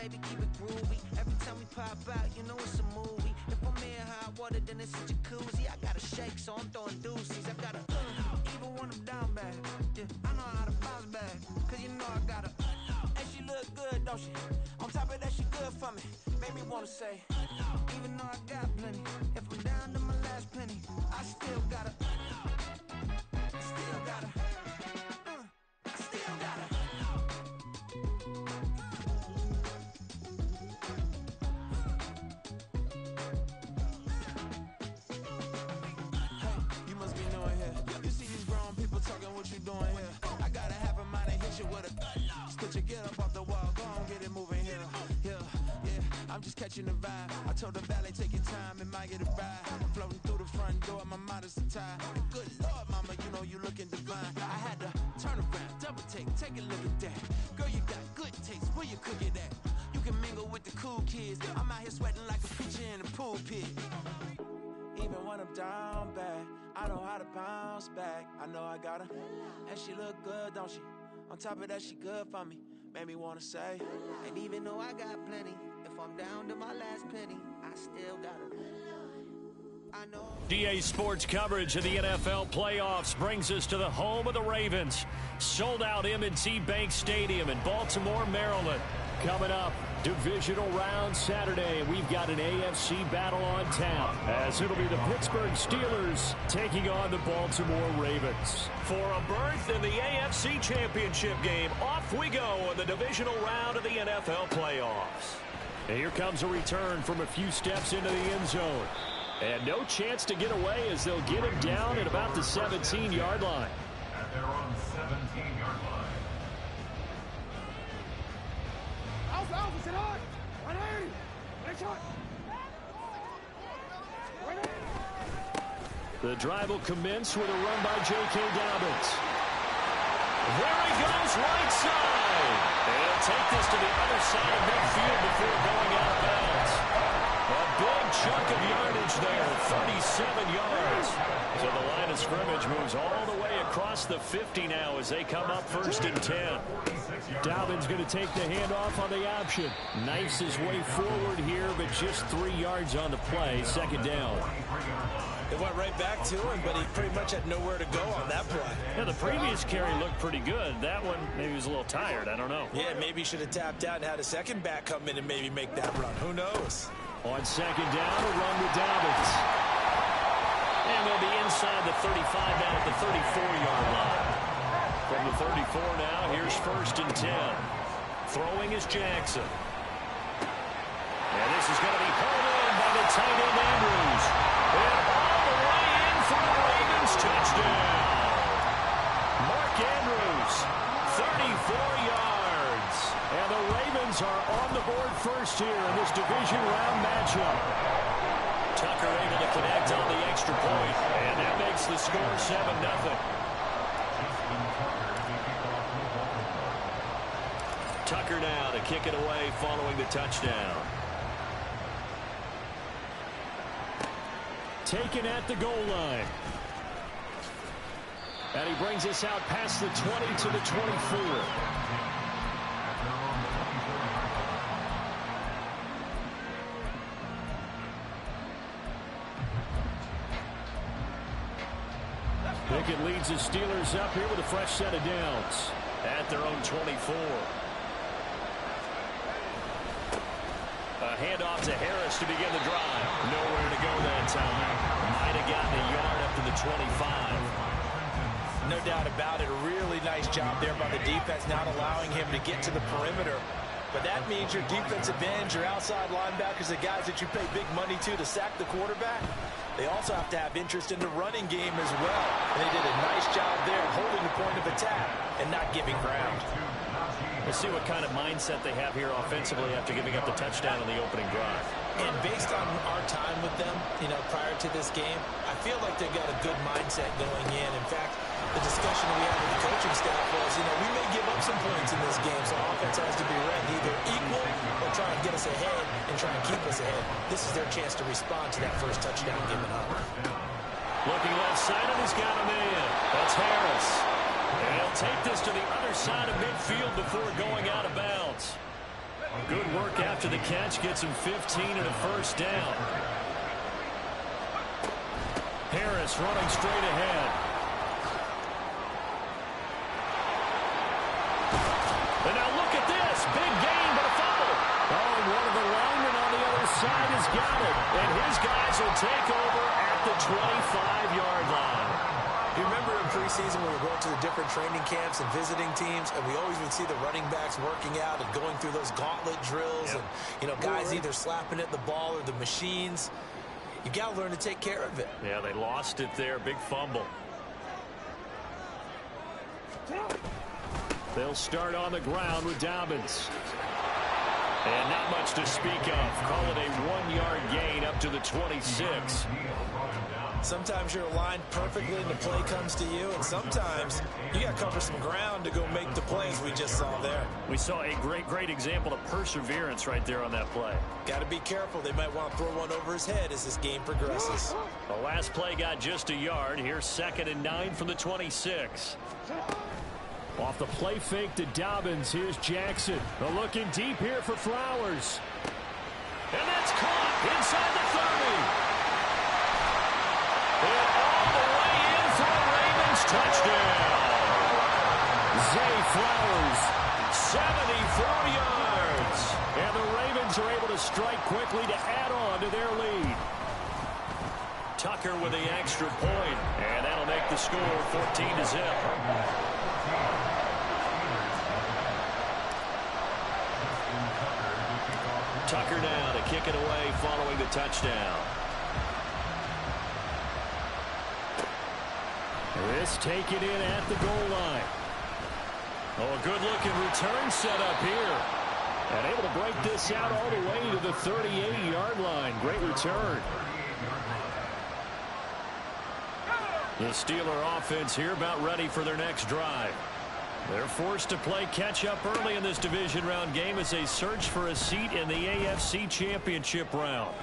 baby, keep it groovy. Every time we pop out, you know it's a movie. If I'm in hot water, then it's a jacuzzi. I got a shake, so I'm throwing deuces. I got a even when I'm down bad. Yeah, I know how to bounce back, cause you know I got a and she look good, don't she? On top of that, she good for me. Made me wanna say, even though I got plenty, if I'm down to my last penny, I still gotta, still gotta, I still gotta. You must be knowing here. You see these grown people talking, what you doing here? I gotta have a mind to hit you with a put your get up off the wall, go on, get it moving here. Yeah, I'm just catching the vibe. I told the valet, take your time, it might get a ride. Floating through the front door, my mind is a tie. Good Lord, mama, you know you looking divine. I had to turn around, double take a look at that. Girl, you got good taste, where you cook it at? You can mingle with the cool kids. I'm out here sweating like a preacher in a pool pit. Even when I'm down bad, I know how to bounce back. I know I got her, and she look good, don't she? On top of that, she good for me. Made me wanna say, and even though I got plenty, if I'm down to my last penny, I still got her. I know. DA Sports coverage of the NFL playoffs brings us to the home of the Ravens. Sold out M&T Bank Stadium in Baltimore, Maryland. Coming up, Divisional round Saturday. We've got an AFC battle on tap, as it'll be the Pittsburgh Steelers taking on the Baltimore Ravens. For a berth in the AFC Championship game, off we go in the Divisional round of the NFL playoffs. And here comes a return from a few steps into the end zone. And no chance to get away as they'll get him down at about the 17-yard line. At their own 17-yard line. The drive will commence with a run by J.K. Dobbins. There he goes, right side. He'll take this to the other side of midfield before going out of bounds. A big chunk of yardage there, 37 yards. So the line of scrimmage moves all the way across the 50 now as they come up 1st and 10. Dobbins going to take the handoff on the option. Knifes his way forward here, but just 3 yards on the play. 2nd down. It went right back to him, but he pretty much had nowhere to go on that play. Yeah, the previous carry looked pretty good. That one, maybe he was a little tired. I don't know. Yeah, maybe he should have tapped out and had a second back come in and maybe make that run. Who knows? On 2nd down, a run with Dobbins. And they'll be inside the 35 down at the 34-yard line. From the 34 now, here's 1st and 10. Throwing is Jackson. And this is going to be pulled in by the tight end Andrews. And all the way in for the Ravens touchdown. Mark Andrews, 34 yards. And the Ravens are on the board first here in this division round matchup. Tucker able to connect on the extra point, and that makes the score 7-0. Tucker now to kick it away following the touchdown. Taken at the goal line. And he brings us out past the 20 to the 24. Pickett leads the Steelers up here with a fresh set of downs at their own 24. A handoff to Harris to begin the drive. Nowhere to go that time. Might have gotten a yard up to the 25. No doubt about it. A really nice job there by the defense, not allowing him to get to the perimeter. But that means your defensive ends, your outside linebackers, the guys that you pay big money to sack the quarterback, they also have to have interest in the running game as well. And they did a nice job there holding the point of attack and not giving ground. We'll see what kind of mindset they have here offensively after giving up the touchdown on the opening drive. And based on our time with them, prior to this game, I feel like they've got a good mindset going in. In fact, the discussion we had with the coaching staff was, we may give up some points in this game, so offense has to be ready, either equal or try and get us ahead and try and keep us ahead. This is their chance to respond to that first touchdown given up. Looking left side, and he's got a man. That's Harris. And he'll take this to the other side of midfield before going out of bounds. Good work after the catch. Gets him 15 and a first down. Harris running straight ahead. And now look at this. Big gain, but a fumble. Oh, one of the linemen on the other side has got it. And his guys will take over at the 25-yard line. You remember in preseason when we were going to the different training camps and visiting teams, and we always would see the running backs working out and going through those gauntlet drills, and, you know, guys either slapping at the ball or the machines. You got to learn to take care of it. Yeah, they lost it there. Big fumble. They'll start on the ground with Dobbins. And not much to speak of. Call it a 1-yard gain up to the 26. Sometimes you're aligned perfectly and the play comes to you, and sometimes you got to cover some ground to go make the plays we just saw there. We saw a great example of perseverance right there on that play. Got to be careful. They might want to throw one over his head as this game progresses. The last play got just a yard. Here's 2nd and 9 from the 26. Off the play fake to Dobbins. Here's Jackson. They're looking deep here for Flowers. And that's caught inside the 30. And all the way in for the Ravens touchdown. Zay Flowers, 74 yards. And the Ravens are able to strike quickly to add on to their lead. Tucker with the extra point. And that'll make the score 14-0. Tucker now to kick it away following the touchdown. This taken in at the goal line. Oh, a good-looking return set up here. And able to break this out all the way to the 38-yard line. Great return. The Steeler offense here about ready for their next drive. They're forced to play catch-up early in this division round game as they search for a seat in the AFC Championship round.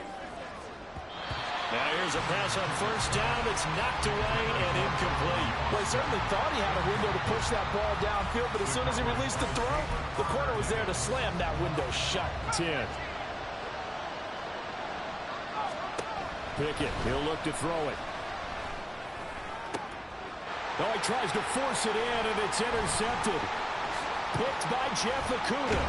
Now here's a pass on first down. It's knocked away and incomplete. Well, he certainly thought he had a window to push that ball downfield, but as soon as he released the throw, the corner was there to slam that window shut. 10. Pickett, he'll look to throw it. Oh, he tries to force it in, and it's intercepted. Picked by Jeff Okudah.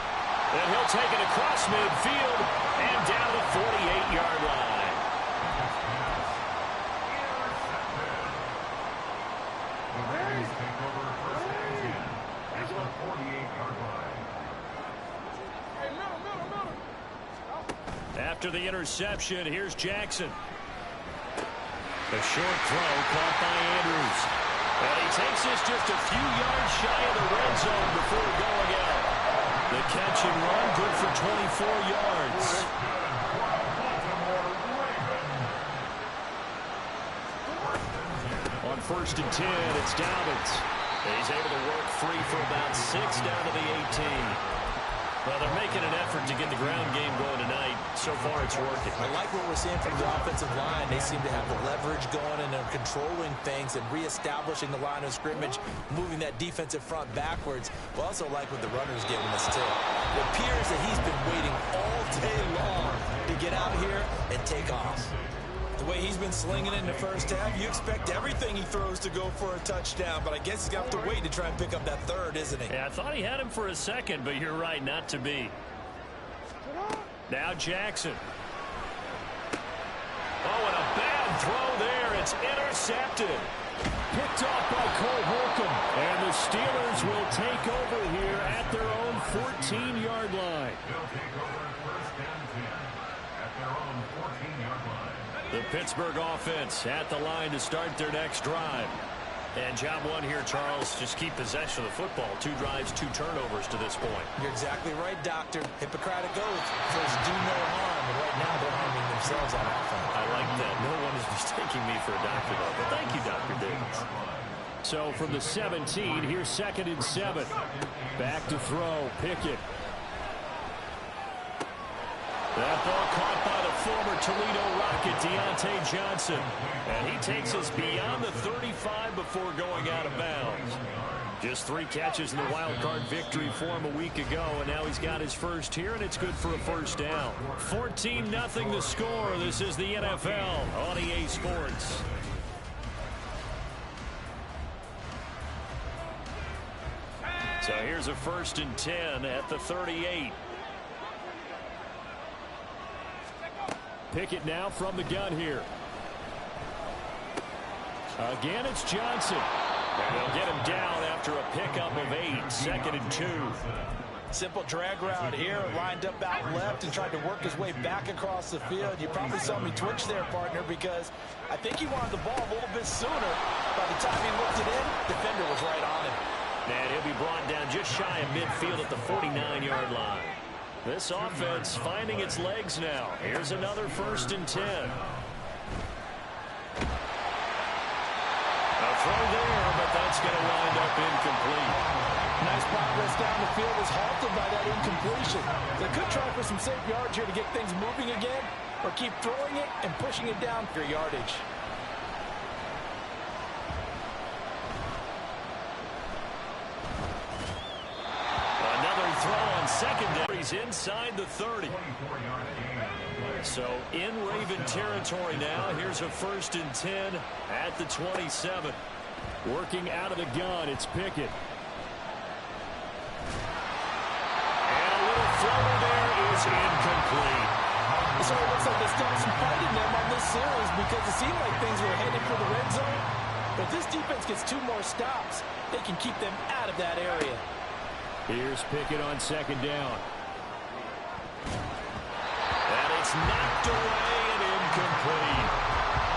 And he'll take it across midfield and down the 48-yard line. The Ravens take over 1st and 10 at the 48-yard line. After the interception, here's Jackson. A short throw caught by Andrews. And he takes this just a few yards shy of the red zone before going out. The catch and run good for 24 yards. On 1st and 10, it's Dobbins. And he's able to work free for about 6 down to the 18. Well, they're making an effort to get the ground game going tonight. So far, it's working. I like what we're seeing from the offensive line. They seem to have the leverage going, and they're controlling things and reestablishing the line of scrimmage, moving that defensive front backwards. We also like what the runner's giving us, too. It appears that he's been waiting all day long to get out here and take off. The way he's been slinging it in the first half, you expect everything he throws to go for a touchdown, but I guess he's got to wait to try and pick up that third, isn't he? Yeah, I thought he had him for a second, but you're right, not to be. Now Jackson. Oh, and a bad throw there. It's intercepted. Picked off by Cole Holcomb. And the Steelers will take over here at their own 14-yard line. They'll take over 1st and 10 at their own 14-yard line. The Pittsburgh offense at the line to start their next drive. And job one here, Charles, just keep possession of the football. 2 drives, 2 turnovers to this point. You're exactly right, Doctor. Hippocratic oath. First, do no harm. And right now, they're harming themselves on offense. I like that. No one is mistaking me for a doctor, though. But thank you, Dr. Davis. So from the 17, here's 2nd and 7. Back to throw. Pickett. That ball caught by the former Toledo Rocket, Deontay Johnson. And he takes us beyond the 35 before going out of bounds. Just 3 catches in the wild card victory for him a week ago, and now he's got his first here, and it's good for a first down. 14-0 the score. This is the NFL on EA Sports. So here's a 1st and 10 at the 38. Pickett now from the gun here. Again, it's Johnson. And they'll get him down after a pickup of 8, 2nd and 2. Simple drag route here, lined up out left and tried to work his way back across the field. You probably saw me twitch there, partner, because I think he wanted the ball a little bit sooner. By the time he looked it in, defender was right on him. And he'll be brought down just shy of midfield at the 49-yard line. This offense finding its legs now. Here's another 1st and 10. A throw there, but that's going to wind up incomplete. Nice progress down the field is halted by that incompletion. They could try for some safe yards here to get things moving again, or keep throwing it and pushing it down for yardage. Another throw on secondaries inside the 30. So in Raven territory now. Here's a 1st and 10 at the 27. Working out of the gun, it's Pickett. And a little floater there is incomplete. So it looks like they still have some fight in them on this series because it seemed like things were headed for the red zone. But if this defense gets 2 more stops, they can keep them out of that area. Here's Pickett on 2nd down. And it's knocked away and incomplete.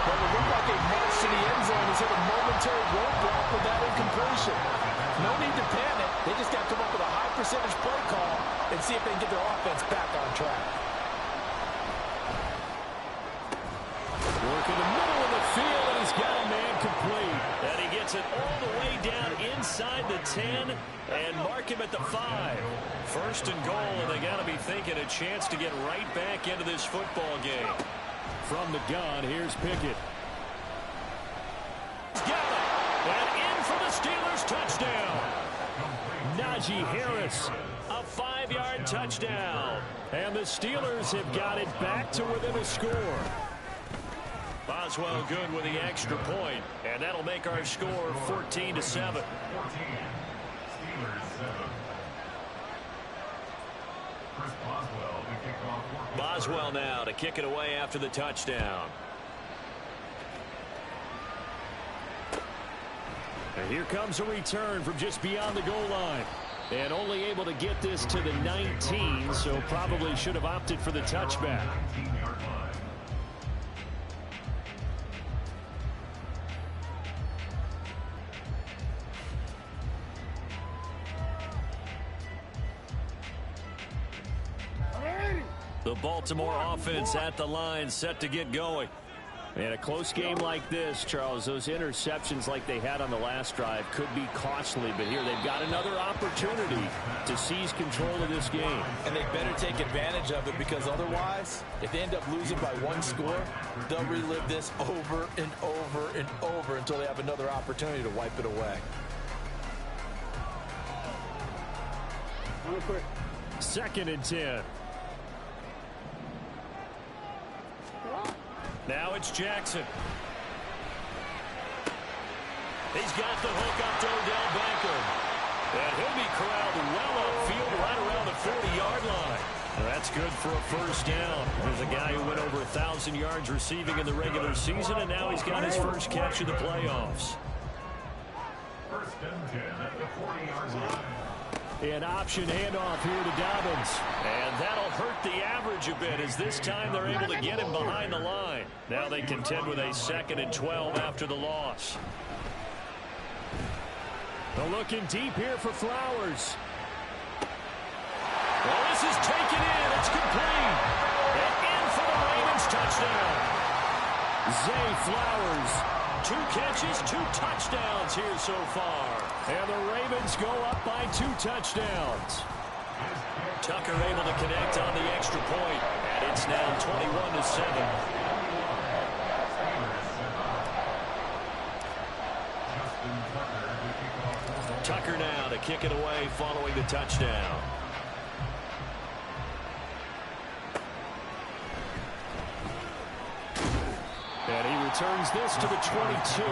But it looked like a march to the end zone has hit a momentary roadblock with that incompletion. No need to panic. They just got to come up with a high percentage play call and see if they can get their offense back on track. Work in the middle of the field, and he's got a man complete. And he gets it all the way down inside the 10 and mark him at the 5. 1st and goal, and they got to be thinking a chance to get right back into this football game. From the gun, here's Pickett. He's got it. And in for the Steelers touchdown. Najee Harris, a 5-yard touchdown. And the Steelers have got it back to within a score. Boswell good with the extra point, and that'll make our score 14-7. Boswell now to kick it away after the touchdown. And here comes a return from just beyond the goal line. And only able to get this to the 19, so probably should have opted for the touchback. The Baltimore offense at the line, set to get going. And a close game like this, Charles, those interceptions like they had on the last drive could be costly. But here they've got another opportunity to seize control of this game. And they better take advantage of it, because otherwise, if they end up losing by 1 score, they'll relive this over and over and over until they have another opportunity to wipe it away. 2nd and 10. Now it's Jackson. He's got the hook up to Odell Beckham. And he'll be corralled well upfield right around the 40-yard line. Well, that's good for a 1st down. There's a guy who went over 1,000 yards receiving in the regular season, and now he's got his first catch of the playoffs. 1st and 10 at the 40-yard line. An option handoff here to Dobbins. And that'll hurt the average a bit, as this time they're able to get him behind the line. Now they contend with a 2nd and 12 after the loss. They're looking deep here for Flowers. Well, this is taken in. It's complete. And in for the Ravens touchdown. Zay Flowers. 2 catches, 2 touchdowns here so far. And the Ravens go up by 2 touchdowns. Tucker able to connect on the extra point, and it's now 21-7. Tucker kick it away following the touchdown. And he returns this to the 22.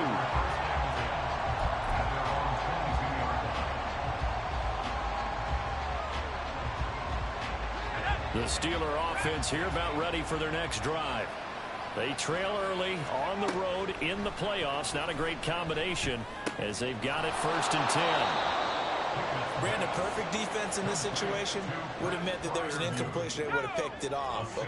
The Steeler offense here about ready for their next drive. They trail early on the road in the playoffs. Not a great combination as they've got it 1st and 10. Brandon, perfect defense in this situation would have meant that there was an incompletion. They would have picked it off.